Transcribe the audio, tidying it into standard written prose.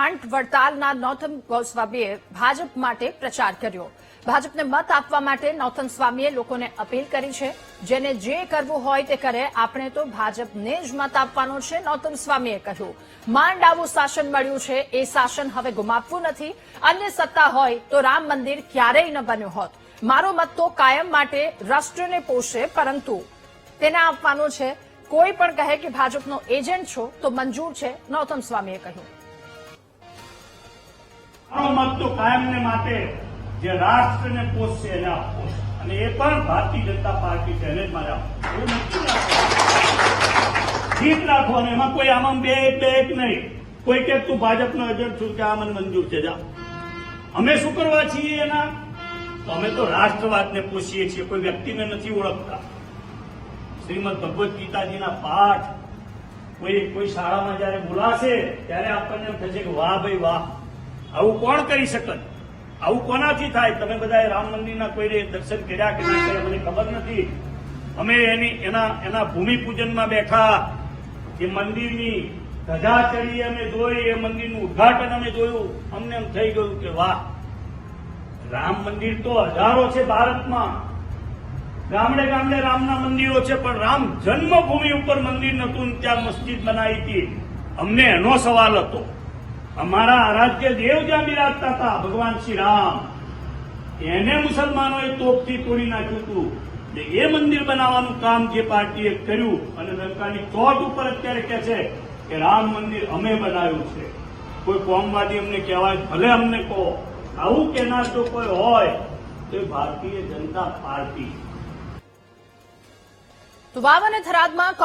માંડ વડતાલના નૌતમ ગોસ્વામીએ ભાજપ માટે પ્રચાર કર્યો. ભાજપને મત આપવા માટે નૌતમ સ્વામીએ લોકોને અપીલ કરી છે. જેને જે કરવું હોય તે કરે, આપણે તો ભાજપને જ મત આપવાનો છે, નૌતમ સ્વામીએ કહ્યું. માંડ આવું શાસન મળ્યું છે, એ શાસન હવે ગુમાવવું નથી. અન્ય સત્તા હોય તો રામ મંદિર ક્યારેય ન બન્યું હોત. મારો મત તો કાયમ માટે રાષ્ટ્રને પોષે, પરંતુ તેને આપવાનો છે. કોઈ પણ કહે કે ભાજપનો એજન્ટ છો તો મંજૂર છે, નૌતમ સ્વામીએ કહ્યું. મારો મત તો કાયમને માટે જે રાષ્ટ્રને પોષશે એને આપવો, અને એ પણ ભારતીય જનતા પાર્ટી છે એને જ મારે આપવું. એવું નક્કી જીત રાખો, અને એમાં કોઈ આમાં બે એક નહીં. કોઈ કે તું ભાજપનો એજન્ટ છું કે આ મને મંજૂર છે, જા. અમે શું કરવા છીએ એના? તો અમે તો રાષ્ટ્રવાદને પોષીએ છીએ, કોઈ વ્યક્તિને નથી ઓળખતા. શ્રીમદ ભગવદ્ ગીતાજીના પાઠ કોઈ શાળામાં જયારે બોલાશે ત્યારે આપણને એમ થશે કે વાહ ભાઈ વાહ, આવું કોણ કરી શકે? આવું કોનાથી થાય? તમે બધાએ રામ મંદિરના કોઈ દર્શન કર્યા કે ના કર્યા મને ખબર નથી. અમે એના ભૂમિપૂજનમાં બેઠા, એ મંદિરની ધજા ચડી અમે જોઈ, એ મંદિરનું ઉદઘાટન અમે જોયું. અમને એમ થઈ ગયું કે વાહ, રામ મંદિર તો હજારો છે ભારતમાં, ગામડે ગામડે રામના મંદિરો છે, પણ રામ જન્મભૂમિ ઉપર મંદિર નતું, ત્યાં મસ્જિદ બનાવી હતી. અમને એનો સવાલ હતો. અમારા આરાધ્ય દેવ જ્યાં બિરાજતા હતા, ભગવાન શ્રી રામ, એને મુસલમાનોએ તોપથી તોડી નાખ્યું હતું. એ મંદિર બનાવવાનું કામ જે પાર્ટીએ કર્યું, અને લંકાની ચોટ ઉપર અત્યારે કહે છે કે રામ મંદિર અમે બનાવ્યું છે. કોઈ કોમવાદી અમને કહેવાય, ભલે અમને કહો. આવું કહેનાર જો કોઈ હોય તો ભારતીય જનતા પાર્ટી. તો વાવ અને થરાદમાં